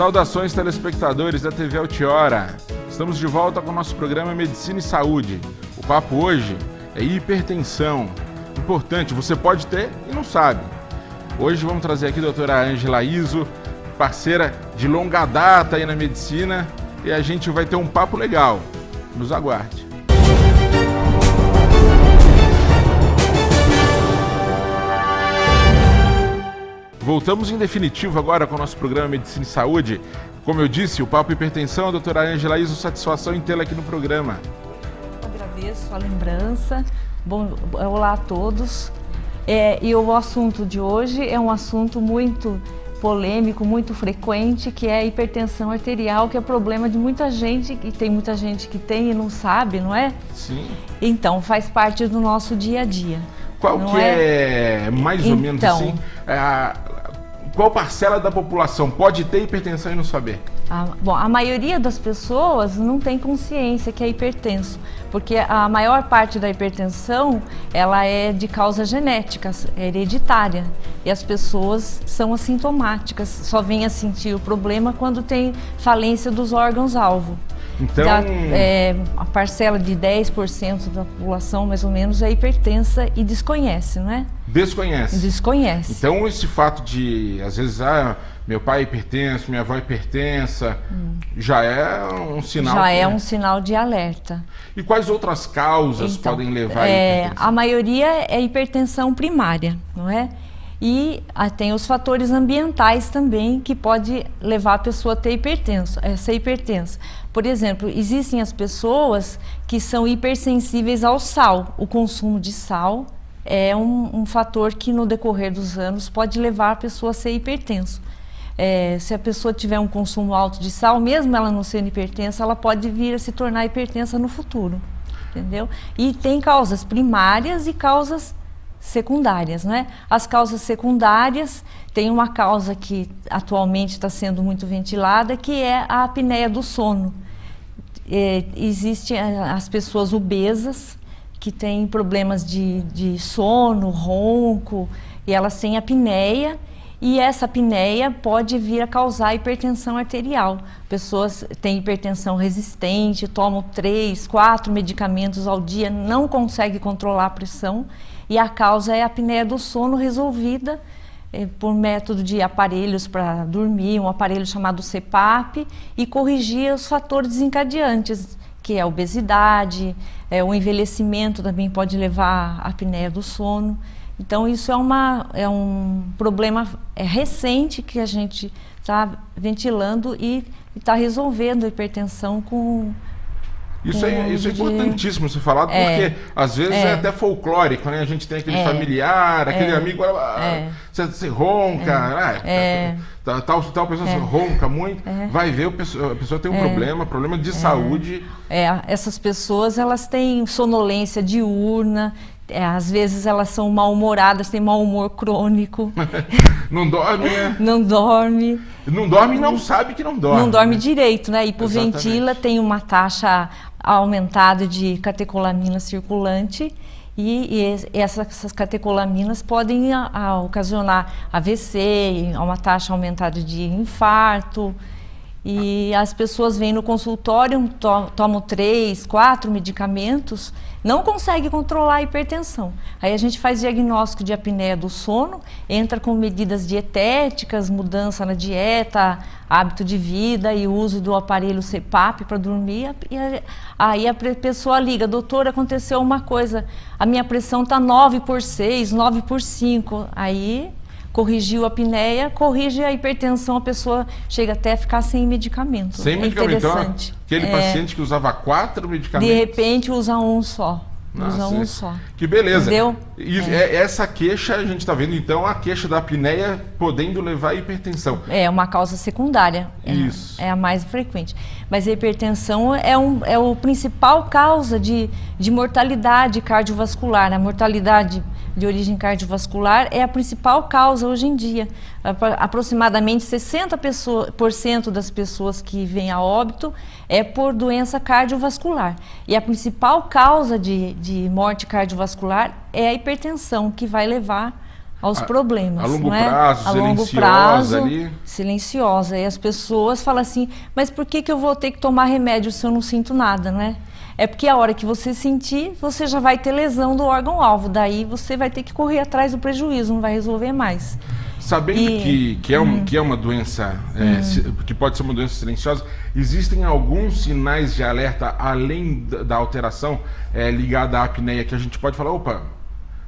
Saudações, telespectadores da TV Altiora. Estamos de volta com o nosso programa Medicina e Saúde. O papo hoje é hipertensão. Importante, você pode ter e não sabe. Hoje vamos trazer aqui a doutora Ângela Izzo, parceira de longa data aí na medicina, e a gente vai ter um papo legal. Nos aguarde. Voltamos em definitivo agora com o nosso programa Medicina e Saúde. Como eu disse, o papo hipertensão, a doutora Ângela Izzo, satisfação em tê-la aqui no programa. Agradeço a lembrança. Bom, olá a todos. E o assunto de hoje é um assunto muito polêmico, muito frequente, que é a hipertensão arterial, que é problema de muita gente, e tem muita gente que tem e não sabe, não é? Sim. Então, faz parte do nosso dia a dia. Qual que é mais ou menos assim, qual parcela da população pode ter hipertensão e não saber? Bom, a maioria das pessoas não tem consciência que é hipertenso, porque a maior parte da hipertensão, ela é de causa genética, é hereditária, e as pessoas são assintomáticas, só vêm a sentir o problema quando tem falência dos órgãos-alvo. Então, a parcela de 10% da população, mais ou menos, é hipertensa e desconhece, não é? Desconhece. Desconhece. Então, esse fato de, às vezes, meu pai é hipertenso, minha avó é hipertensa, já é um sinal. Já é um sinal de alerta. E quais outras causas podem levar à hipertensão? A maioria é hipertensão primária, não é? E tem os fatores ambientais também que pode levar a pessoa a ter ser hipertensa. Por exemplo, existem as pessoas que são hipersensíveis ao sal. O consumo de sal é um fator que no decorrer dos anos pode levar a pessoa a ser hipertenso. Se a pessoa tiver um consumo alto de sal, mesmo ela não sendo hipertensa, ela pode vir a se tornar hipertensa no futuro, entendeu? E tem causas primárias e causas secundárias, né? As causas secundárias, tem uma causa que atualmente está sendo muito ventilada, que é a apneia do sono. Existem as pessoas obesas, que têm problemas de sono, ronco, e elas têm apneia, e essa apneia pode vir a causar hipertensão arterial. Pessoas têm hipertensão resistente, tomam 3, 4 medicamentos ao dia, não conseguem controlar a pressão, e a causa é a apneia do sono resolvida por método de aparelhos para dormir, um aparelho chamado CPAP, e corrigir os fatores desencadeantes, que é a obesidade, o envelhecimento também pode levar à apneia do sono. Então isso é um problema recente que a gente está ventilando e está resolvendo a hipertensão com... Isso é importantíssimo ser falado, porque às vezes é até folclórico, né? A gente tem aquele familiar, aquele amigo, você ronca, tal pessoa ronca muito, vai ver, a pessoa tem um problema de saúde. Essas pessoas, elas têm sonolência diurna, às vezes elas são mal-humoradas, têm mau humor crônico. Não dorme, né? Não dorme. Não dorme e não sabe que não dorme. Não dorme direito, né? Hipoventila, tem uma taxa aumentada de catecolamina circulante e essas catecolaminas podem ocasionar AVC, uma taxa aumentada de infarto. E as pessoas vêm no consultório, tomam 3, 4 medicamentos, não conseguem controlar a hipertensão. Aí a gente faz diagnóstico de apneia do sono, entra com medidas dietéticas, mudança na dieta, hábito de vida e uso do aparelho CPAP para dormir. E aí a pessoa liga: doutor, aconteceu uma coisa, a minha pressão está 9/6, 9/5. Aí... corrigiu a apneia, corrige a hipertensão, a pessoa chega até a ficar sem medicamento. Sem medicamento? Então, aquele paciente que usava 4 medicamentos... De repente usa um só. Usa um só. Que beleza. Entendeu? E essa queixa, a gente está vendo então a queixa da apneia podendo levar à hipertensão. É uma causa secundária. Isso. É a mais frequente. Mas a hipertensão é o principal causa de mortalidade cardiovascular. A mortalidade de origem cardiovascular é a principal causa hoje em dia. Aproximadamente 60% das pessoas que vêm a óbito é por doença cardiovascular. E a principal causa de morte cardiovascular é a hipertensão, que vai levar aos problemas. A longo não é? prazo, a longo silenciosa prazo, ali. silenciosa. E as pessoas falam assim, mas por que eu vou ter que tomar remédio se eu não sinto nada, não é? É porque a hora que você sentir, você já vai ter lesão do órgão-alvo. Daí você vai ter que correr atrás do prejuízo, não vai resolver mais. Sabendo que é uma doença, que pode ser uma doença silenciosa, existem alguns sinais de alerta, além da alteração ligada à apneia, que a gente pode falar, opa,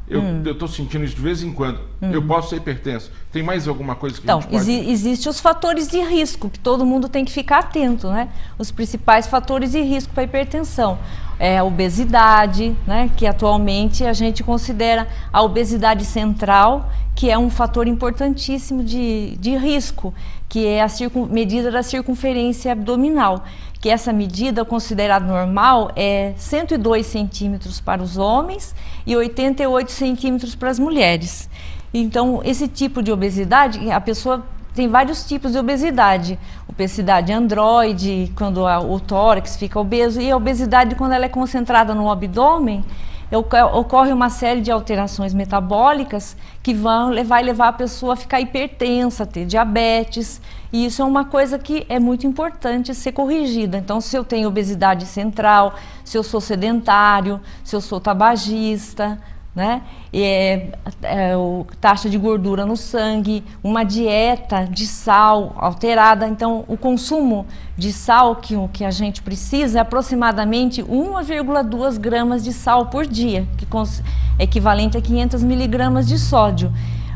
eu estou sentindo isso de vez em quando, eu posso ser hipertenso. Tem mais alguma coisa que a gente pode... Existem os fatores de risco, que todo mundo tem que ficar atento, né? Os principais fatores de risco para a hipertensão. É a obesidade, né? Que atualmente a gente considera a obesidade central, que é um fator importantíssimo de risco, que é a medida da circunferência abdominal, que essa medida considerada normal é 102 centímetros para os homens e 88 centímetros para as mulheres. Então, esse tipo de obesidade, a pessoa tem vários tipos de obesidade. Obesidade androide, quando o tórax fica obeso, e a obesidade, quando ela é concentrada no abdômen, ocorre uma série de alterações metabólicas que vai levar a pessoa a ficar hipertensa, a ter diabetes, e isso é uma coisa que é muito importante ser corrigida. Então, se eu tenho obesidade central, se eu sou sedentário, se eu sou tabagista, né? Taxa de gordura no sangue, uma dieta de sal alterada. Então, o consumo de sal que a gente precisa é aproximadamente 1,2 gramas de sal por dia, que é equivalente a 500 miligramas de sódio.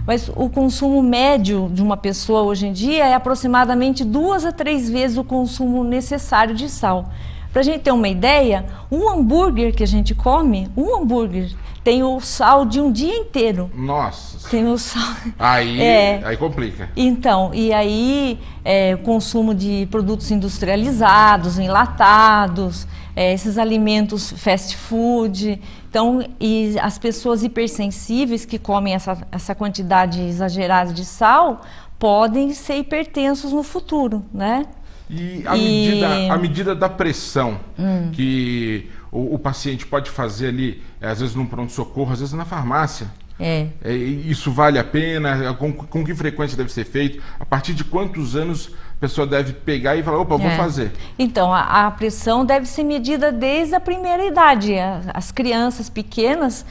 Mas o consumo médio de uma pessoa hoje em dia é aproximadamente 2 a 3 vezes o consumo necessário de sal. Para a gente ter uma ideia, um hambúrguer que a gente come, tem o sal de um dia inteiro. Nossa! Tem o sal. Aí complica. Então, e aí o consumo de produtos industrializados, enlatados, esses alimentos fast food. Então, e as pessoas hipersensíveis que comem essa quantidade exagerada de sal podem ser hipertensos no futuro, né? E a medida da pressão que o paciente pode fazer ali, às vezes num pronto-socorro, às vezes na farmácia. Isso vale a pena? Com que frequência deve ser feito? A partir de quantos anos a pessoa deve pegar e falar, opa, vou fazer? Então, a pressão deve ser medida desde a primeira idade. As crianças pequenas,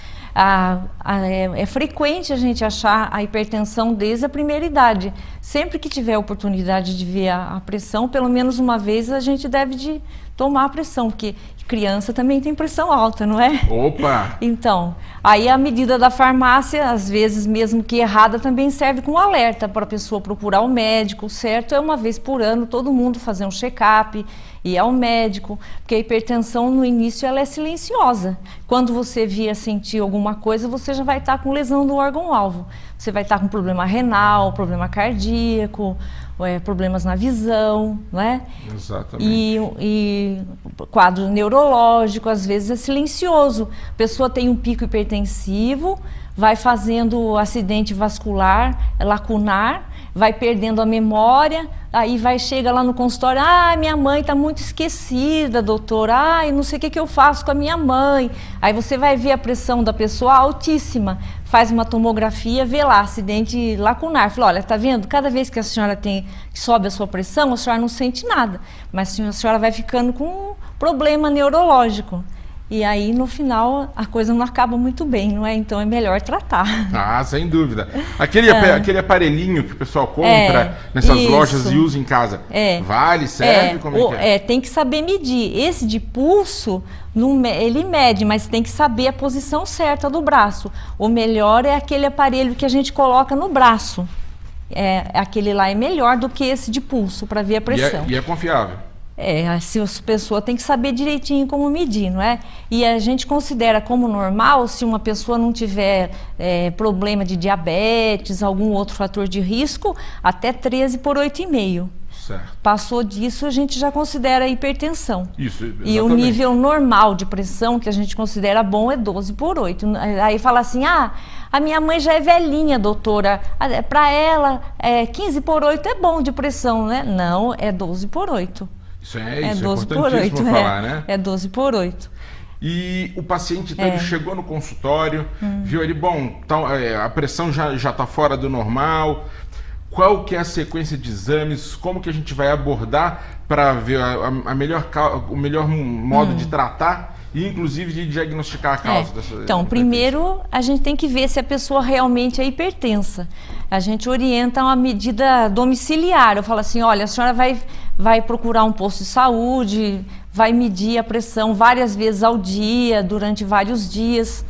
é frequente a gente achar a hipertensão desde a primeira idade. Sempre que tiver a oportunidade de ver a pressão, pelo menos uma vez a gente deve tomar a pressão, porque criança também tem pressão alta, não é? Opa! Então, aí a medida da farmácia, às vezes mesmo que errada, também serve como alerta para a pessoa procurar o médico. O certo é uma vez por ano todo mundo fazer um check-up, ir ao médico, porque a hipertensão no início ela é silenciosa. Quando você vier sentir alguma coisa, você já vai estar com lesão do órgão-alvo. Você vai estar com problema renal, problema cardíaco, problemas na visão, não é? Exatamente. E quadro neurológico, às vezes é silencioso. A pessoa tem um pico hipertensivo, vai fazendo acidente vascular lacunar, vai perdendo a memória, aí chega lá no consultório, minha mãe está muito esquecida, doutora, não sei o que eu faço com a minha mãe. Aí você vai ver a pressão da pessoa altíssima, faz uma tomografia, vê lá, acidente lacunar. Fala, olha, tá vendo? Cada vez que a senhora sobe a sua pressão, a senhora não sente nada, mas a senhora vai ficando com um problema neurológico. E aí, no final, a coisa não acaba muito bem, não é? Então, é melhor tratar. Sem dúvida. Aquele aparelhinho que o pessoal compra nessas lojas e usa em casa, vale, serve? Como é? Tem que saber medir. Esse de pulso, ele mede, mas tem que saber a posição certa do braço. O melhor é aquele aparelho que a gente coloca no braço. Aquele lá é melhor do que esse de pulso, para ver a pressão. E é confiável? Se a pessoa tem que saber direitinho como medir, não é? E a gente considera como normal, se uma pessoa não tiver problema de diabetes, algum outro fator de risco, até 13 por 8,5. Certo. Passou disso, a gente já considera hipertensão. Isso, exatamente. E o nível normal de pressão, que a gente considera bom, é 12 por 8. Aí fala assim, a minha mãe já é velhinha, doutora, para ela 15 por 8 é bom de pressão, né? Não, é 12 por 8. Isso é importantíssimo falar, né? É 12 por 8. E o paciente então, ele chegou no consultório, viu ali, bom, então, a pressão já está fora do normal. Qual que é a sequência de exames? Como que a gente vai abordar para ver o melhor modo de tratar e, inclusive, de diagnosticar a causa dessa... Então, primeiro, a gente tem que ver se a pessoa realmente é hipertensa. A gente orienta uma medida domiciliar. Eu falo assim, olha, a senhora vai procurar um posto de saúde, vai medir a pressão várias vezes ao dia, durante vários dias,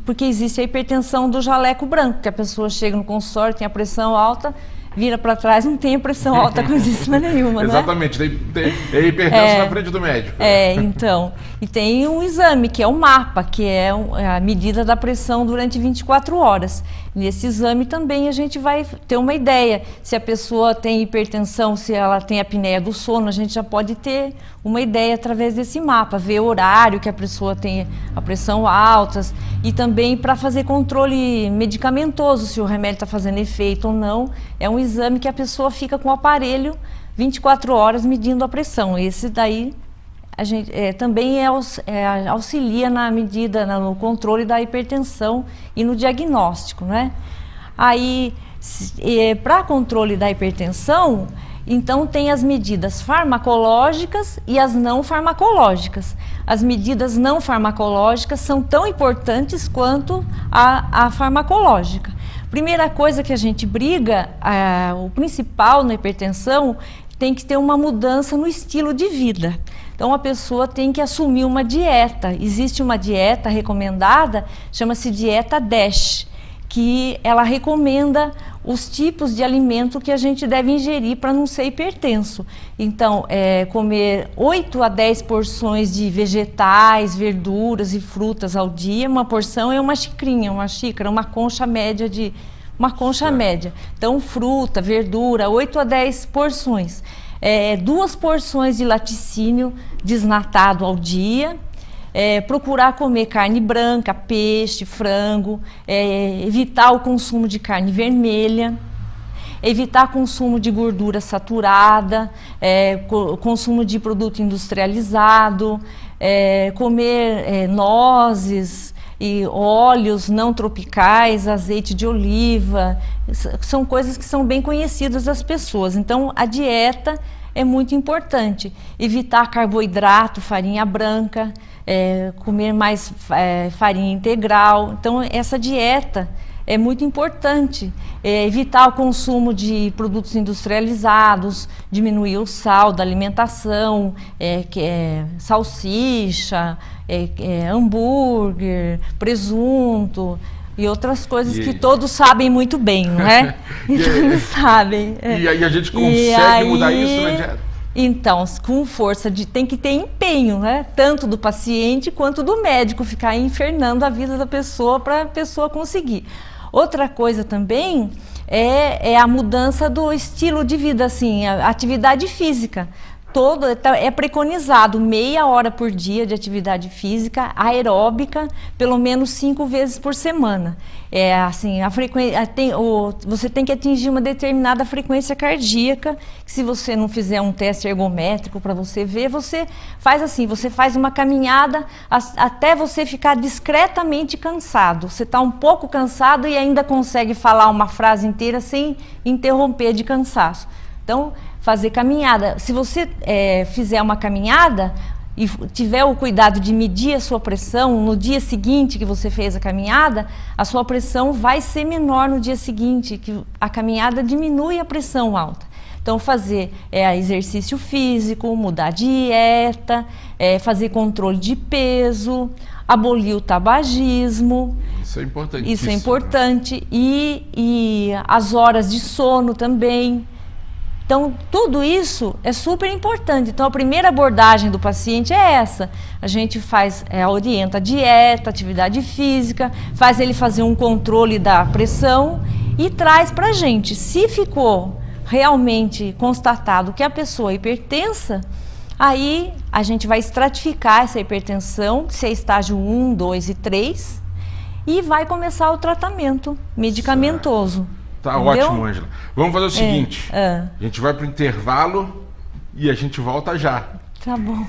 porque existe a hipertensão do jaleco branco, que a pessoa chega no consultório, tem a pressão alta, vira para trás, não tem a pressão alta coisíssima nenhuma, né? Exatamente, tem hipertenso na frente do médico. Então. E tem um exame, que é o MAPA, que é a medida da pressão durante 24 horas. Nesse exame também a gente vai ter uma ideia se a pessoa tem hipertensão, se ela tem apneia do sono, a gente já pode ter uma ideia através desse mapa, ver o horário que a pessoa tem a pressão alta e também para fazer controle medicamentoso, se o remédio está fazendo efeito ou não. É um exame que a pessoa fica com o aparelho 24 horas medindo a pressão. Esse daí a gente também auxilia na medida, no controle da hipertensão e no diagnóstico, né? Aí, para controle da hipertensão, então tem as medidas farmacológicas e as não farmacológicas. As medidas não farmacológicas são tão importantes quanto a farmacológica. Primeira coisa que a gente briga, o principal na hipertensão, tem que ter uma mudança no estilo de vida. Então, a pessoa tem que assumir uma dieta. Existe uma dieta recomendada, chama-se dieta DASH, que ela recomenda os tipos de alimento que a gente deve ingerir para não ser hipertenso. Então, comer 8 a 10 porções de vegetais, verduras e frutas ao dia. Uma porção é uma xicrinha, uma xícara, uma concha média média. Então, fruta, verdura, 8 a 10 porções. 2 porções de laticínio desnatado ao dia, procurar comer carne branca, peixe, frango, evitar o consumo de carne vermelha, evitar consumo de gordura saturada, consumo de produto industrializado, comer nozes e óleos não tropicais, azeite de oliva, são coisas que são bem conhecidas das pessoas. Então, a dieta é muito importante. Evitar carboidrato, farinha branca, comer mais farinha integral. Então, essa dieta é muito importante. Evitar o consumo de produtos industrializados, diminuir o sal da alimentação, salsicha, hambúrguer, presunto e outras coisas que todos sabem muito bem, não é? Eles sabem. E aí a gente consegue mudar isso na dieta? Então, com força, tem que ter empenho, né? Tanto do paciente quanto do médico, ficar infernando a vida da pessoa para a pessoa conseguir. Outra coisa também é a mudança do estilo de vida, assim, a atividade física. É preconizado meia hora por dia de atividade física aeróbica, pelo menos 5 vezes por semana. Você tem que atingir uma determinada frequência cardíaca, que se você não fizer um teste ergométrico para você ver, você faz uma caminhada até você ficar discretamente cansado. Você está um pouco cansado e ainda consegue falar uma frase inteira sem interromper de cansaço. Então, fazer caminhada. Se você fizer uma caminhada e tiver o cuidado de medir a sua pressão no dia seguinte que você fez a caminhada, a sua pressão vai ser menor no dia seguinte, que a caminhada diminui a pressão alta. Então, fazer exercício físico, mudar a dieta, fazer controle de peso, abolir o tabagismo. Isso é importante. Isso é importante. E as horas de sono também. Então, tudo isso é super importante. Então, a primeira abordagem do paciente é essa. A gente orienta a dieta, atividade física, faz ele fazer um controle da pressão e traz para a gente. Se ficou realmente constatado que a pessoa é hipertensa, aí a gente vai estratificar essa hipertensão, se é estágio 1, 2 e 3, e vai começar o tratamento medicamentoso. Tá. Ótimo, Ângela. Vamos fazer o seguinte, a gente vai para o intervalo e a gente volta já. Tá bom.